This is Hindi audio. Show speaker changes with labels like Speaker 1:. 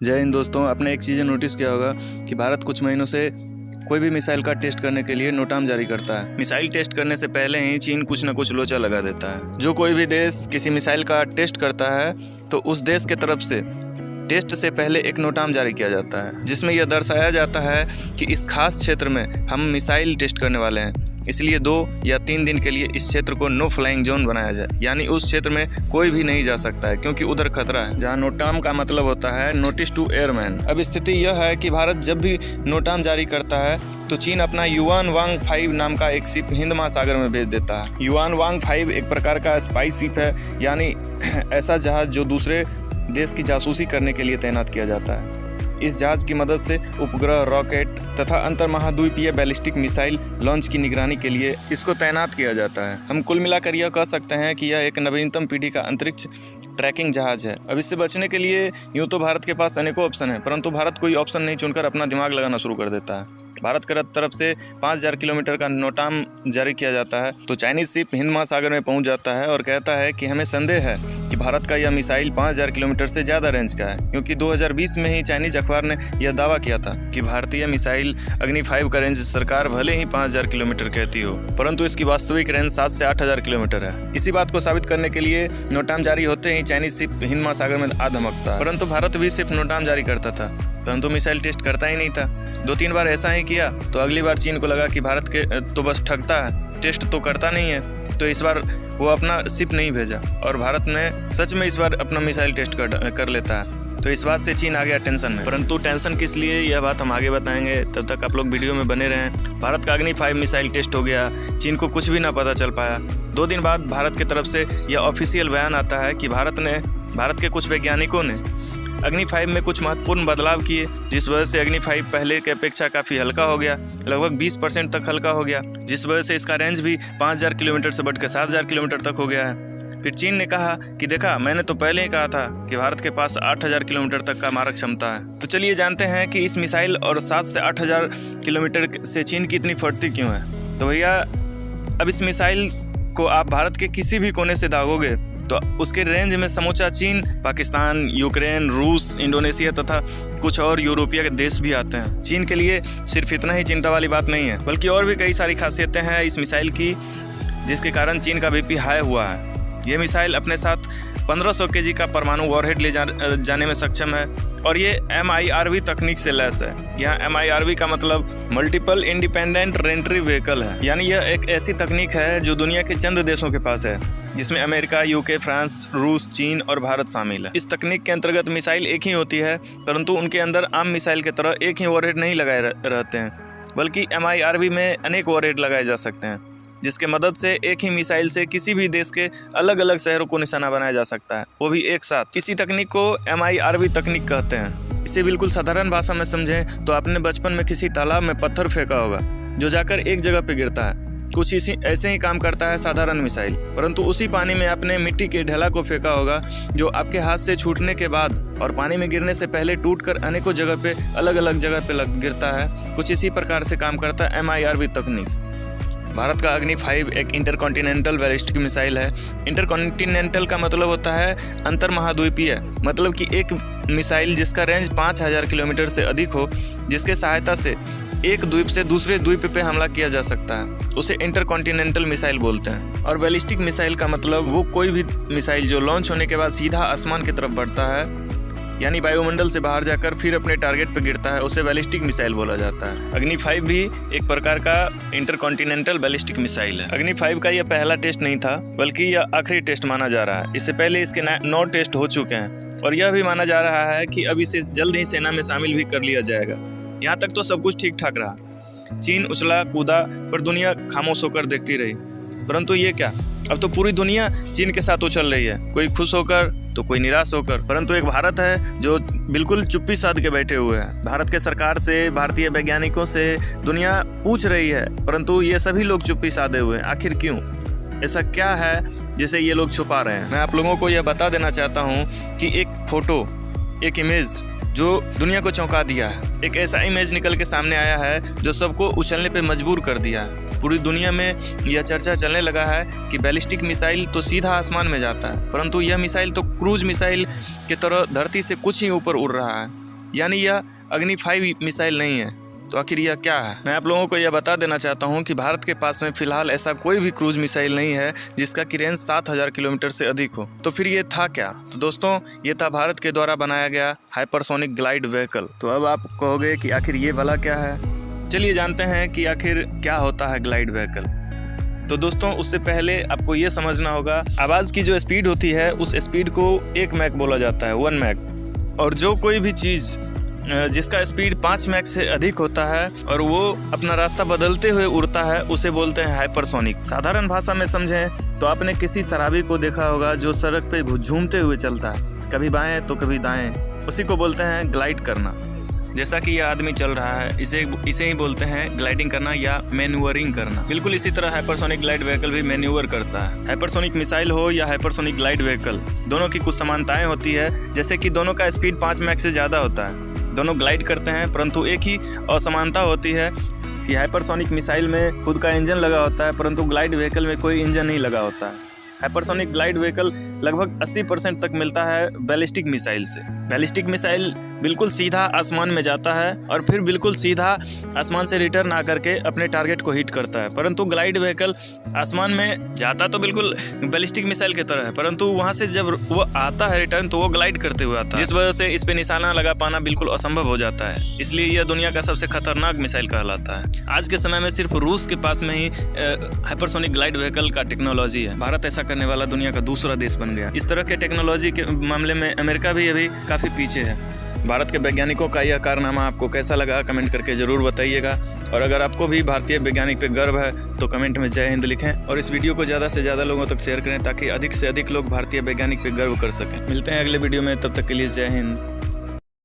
Speaker 1: जय हिंद दोस्तों। आपने एक चीज़ नोटिस किया होगा कि भारत कुछ महीनों से कोई भी मिसाइल का टेस्ट करने के लिए नोटाम जारी करता है। मिसाइल टेस्ट करने से पहले ही चीन कुछ न कुछ लोचा लगा देता है। जो कोई भी देश किसी मिसाइल का टेस्ट करता है तो उस देश के तरफ से टेस्ट से पहले एक नोटाम जारी किया जाता है, जिसमें यह दर्शाया जाता है कि इस खास क्षेत्र में हम मिसाइल टेस्ट करने वाले हैं, इसलिए 2 या 3 दिन के लिए इस क्षेत्र को नो फ्लाइंग जोन बनाया जाए, यानी उस क्षेत्र में कोई भी नहीं जा सकता है क्योंकि उधर खतरा है। जहां नोटाम का मतलब होता है नोटिस टू एयरमैन। अब स्थिति यह है कि भारत जब भी नोटाम जारी करता है तो चीन अपना युआन वांग 5 नाम का एक शिप हिंद महासागर में भेज देता है। युआन वांग 5 एक प्रकार का स्पाई शिप है, यानी ऐसा जहाज जो दूसरे देश की जासूसी करने के लिए तैनात किया जाता है। इस जहाज की मदद से उपग्रह, रॉकेट तथा अंतर महाद्वीपीय बैलिस्टिक मिसाइल लॉन्च की निगरानी के लिए इसको तैनात किया जाता है। हम कुल मिलाकर यह कह सकते हैं कि यह एक नवीनतम पीढ़ी का अंतरिक्ष ट्रैकिंग जहाज है। अब इससे बचने के लिए यूँ तो भारत के पास अनेकों ऑप्शन है, परंतु भारत कोई ऑप्शन नहीं चुनकर अपना दिमाग लगाना शुरू कर देता है। भारत की तरफ से 5000 किलोमीटर का नोटाम जारी किया जाता है तो चाइनीज शिप हिंद महासागर में पहुंच जाता है और कहता है कि हमें संदेह है कि भारत का यह मिसाइल 5000 किलोमीटर से ज़्यादा रेंज का है, क्योंकि 2020 में ही चाइनीज अखबार ने यह दावा किया था कि भारतीय मिसाइल अग्नि 5 का रेंज सरकार भले ही 5000 किलोमीटर कहती हो, परंतु इसकी वास्तविक रेंज 7 से 8000 किलोमीटर है। इसी बात को साबित करने के लिए नोटाम जारी होते ही चाइनीज शिप हिंद महासागर में आ धमकता, परंतु भारत भी सिर्फ नोटाम जारी करता था, परंतु मिसाइल टेस्ट करता ही नहीं था। 2-3 बार ऐसा ही किया तो अगली बार चीन को लगा कि भारत के तो बस ठगता है, टेस्ट तो करता नहीं है, तो इस बार वो अपना शिप नहीं भेजा और भारत में सच में इस बार अपना मिसाइल टेस्ट कर लेता है। तो इस बात से चीन आ गया टेंशन में, परंतु टेंशन किस लिए यह बात हम आगे बताएंगे, तब तक आप लोग वीडियो में बने रहें। भारत का अग्नि 5 मिसाइल टेस्ट हो गया, चीन को कुछ भी ना पता चल पाया। 2 दिन बाद भारत की तरफ से यह ऑफिशियल बयान आता है कि भारत के कुछ वैज्ञानिकों ने अग्नि 5 में कुछ महत्वपूर्ण बदलाव किए, जिस वजह से अग्नि 5 पहले के अपेक्षा काफ़ी हल्का हो गया, लगभग 20% तक हल्का हो गया, जिस वजह से इसका रेंज भी 5000 किलोमीटर से बढ़कर 7000 किलोमीटर तक हो गया है। फिर चीन ने कहा कि देखा, मैंने तो पहले ही कहा था कि भारत के पास 8000 किलोमीटर तक का मारक क्षमता है। तो चलिए जानते हैं कि इस मिसाइल और 7 से 8000 किलोमीटर से चीन की इतनी फटती क्यों है। तो भैया, अब इस मिसाइल को आप भारत के किसी भी कोने से दागोगे तो उसके रेंज में समूचा चीन, पाकिस्तान, यूक्रेन, रूस, इंडोनेशिया तथा कुछ और यूरोपीय देश भी आते हैं। चीन के लिए सिर्फ इतना ही चिंता वाली बात नहीं है, बल्कि और भी कई सारी खासियतें हैं इस मिसाइल की, जिसके कारण चीन का बीपी हाई हुआ है। ये मिसाइल अपने साथ 1500 केजी का परमाणु वॉरहेड ले जाने में सक्षम है और ये MIRV तकनीक से लैस है। यहाँ MIRV का मतलब मल्टीपल इंडिपेंडेंट रेंट्री व्हीकल है, यानी यह एक ऐसी तकनीक है जो दुनिया के चंद देशों के पास है, जिसमें अमेरिका, UK, फ्रांस, रूस, चीन और भारत शामिल है। इस तकनीक के अंतर्गत मिसाइल एक ही होती है, परंतु उनके अंदर आम मिसाइल की तरह एक ही वॉरहेड नहीं लगाए रहते हैं, बल्कि MIRV में अनेक वॉरहेड लगाए जा सकते हैं, जिसके मदद से एक ही मिसाइल से किसी भी देश के अलग अलग शहरों को निशाना बनाया जा सकता है, वो भी एक साथ। इसी तकनीक को MIRV तकनीक कहते हैं। इसे बिल्कुल साधारण भाषा में समझें तो आपने बचपन में किसी तालाब में पत्थर फेंका होगा जो जाकर एक जगह पे गिरता है। कुछ ऐसे ही काम करता है साधारण मिसाइल, परंतु उसी पानी में आपने मिट्टी के ढेला को फेंका होगा जो आपके हाथ से छूटने के बाद और पानी में गिरने से पहले टूटकर अनेकों जगह पे अलग अलग जगह पे गिरता है। कुछ इसी प्रकार से काम करता है MIRV तकनीक। भारत का अग्नि 5 एक इंटरकॉन्टिनेंटल बैलिस्टिक मिसाइल है। इंटरकॉन्टिनेंटल का मतलब होता है अंतर महाद्वीपीय, मतलब कि एक मिसाइल जिसका रेंज 5000 किलोमीटर से अधिक हो, जिसके सहायता से एक द्वीप से दूसरे द्वीप पे हमला किया जा सकता है, उसे इंटरकॉन्टिनेंटल मिसाइल बोलते हैं। और बैलिस्टिक मिसाइल का मतलब वो कोई भी मिसाइल जो लॉन्च होने के बाद सीधा आसमान की तरफ बढ़ता है, यानी वायुमंडल से बाहर जाकर फिर अपने टारगेट पर गिरता है, उसे बैलिस्टिक मिसाइल बोला जाता है। अग्नि 5 भी एक प्रकार का इंटरकॉन्टिनेंटल बैलिस्टिक मिसाइल है। अग्नि 5 का यह पहला टेस्ट नहीं था, बल्कि यह आखिरी टेस्ट माना जा रहा है। इससे पहले इसके 9 टेस्ट हो चुके हैं और यह भी माना जा रहा है कि अब इसे जल्द ही सेना में शामिल भी कर लिया जाएगा। यहाँ तक तो सब कुछ ठीक ठाक रहा। चीन उछला कूदा पर दुनिया खामोश होकर देखती रही, परंतु ये क्या, अब तो पूरी दुनिया चीन के साथ उछल रही है, कोई खुश होकर तो कोई निराश होकर। परंतु एक भारत है जो बिल्कुल चुप्पी साध के बैठे हुए हैं। भारत के सरकार से, भारतीय वैज्ञानिकों से दुनिया पूछ रही है, परंतु ये सभी लोग चुप्पी साधे हुए हैं। आखिर क्यों? ऐसा क्या है जिसे ये लोग छुपा रहे हैं? मैं आप लोगों को यह बता देना चाहता हूँ कि एक फोटो, एक इमेज जो दुनिया को चौंका दिया है, एक ऐसा इमेज निकल के सामने आया है जो सबको उछलने पे मजबूर कर दिया है। पूरी दुनिया में यह चर्चा चलने लगा है कि बैलिस्टिक मिसाइल तो सीधा आसमान में जाता है, परंतु यह मिसाइल तो क्रूज मिसाइल की तरह धरती से कुछ ही ऊपर उड़ रहा है। यानी यह अग्नि 5 मिसाइल नहीं है। तो आखिर यह क्या है? मैं आप लोगों को यह बता देना चाहता हूं कि भारत के पास में फिलहाल ऐसा कोई भी क्रूज मिसाइल नहीं है जिसका की रेंज 7000 किलोमीटर से अधिक हो। तो फिर ये था क्या? तो दोस्तों, ये था भारत के द्वारा बनाया गया हाइपरसोनिक ग्लाइड व्हीकल। तो अब आप कहोगे कि आखिर ये वाला क्या है? चलिए जानते हैं कि आखिर क्या होता है ग्लाइड व्हीकल। तो दोस्तों, उससे पहले आपको ये समझना होगा, आवाज़ की जो स्पीड होती है उस स्पीड को 1 मैक बोला जाता है, 1 मैक। और जो कोई भी चीज़ जिसका स्पीड 5 मैक से अधिक होता है और वो अपना रास्ता बदलते हुए उड़ता है, उसे बोलते हैं हाइपरसोनिक। साधारण भाषा में समझें तो आपने किसी शराबी को देखा होगा जो सड़क पे झूमते हुए चलता है, कभी बाएं तो कभी दाएं, उसी को बोलते हैं ग्लाइड करना। जैसा कि यह आदमी चल रहा है, इसे ही बोलते हैं ग्लाइडिंग करना या मैन्यूवरिंग करना। बिल्कुल इसी तरह हाइपरसोनिक ग्लाइड व्हीकल भी मैन्यूवर करता है। हाइपरसोनिक मिसाइल हो या हाइपरसोनिक ग्लाइड व्हीकल, दोनों की कुछ समानताएं होती है, जैसे कि दोनों का स्पीड 5 मैक से ज़्यादा होता है। दोनों ग्लाइड करते हैं, परंतु एक ही असमानता होती है कि हाइपरसोनिक मिसाइल में खुद का इंजन लगा होता है, परंतु ग्लाइड व्हीकल में कोई इंजन नहीं लगा होता है। हाइपरसोनिक ग्लाइड व्हीकल लगभग 80% तक मिलता है बैलिस्टिक मिसाइल से। बैलिस्टिक मिसाइल बिल्कुल सीधा आसमान में जाता है और फिर बिल्कुल सीधा आसमान से रिटर्न आकर के अपने टारगेट को हिट करता है, परंतु ग्लाइड व्हीकल आसमान में जाता तो बिल्कुल बैलिस्टिक मिसाइल की तरह है, परंतु वहाँ से जब वो आता है रिटर्न तो वो ग्लाइड करते हुए आता है, जिस वजह से इस पे निशाना लगा पाना बिल्कुल असंभव हो जाता है। इसलिए यह दुनिया का सबसे खतरनाक मिसाइल कहलाता है। आज के समय में सिर्फ रूस के पास में ही हाइपरसोनिक ग्लाइड व्हीकल का टेक्नोलॉजी है। भारत ऐसा करने वाला दुनिया का दूसरा देश बन गया। इस तरह के टेक्नोलॉजी के मामले में अमेरिका भी अभी काफ़ी पीछे है। भारत के वैज्ञानिकों का यह कारनामा आपको कैसा लगा, कमेंट करके ज़रूर बताइएगा। और अगर आपको भी भारतीय वैज्ञानिक पे गर्व है तो कमेंट में जय हिंद लिखें और इस वीडियो को ज़्यादा से ज़्यादा लोगों तक शेयर करें ताकि अधिक से अधिक लोग भारतीय वैज्ञानिक पे गर्व कर सकें। मिलते हैं अगले वीडियो में, तब तक के लिए जय हिंद।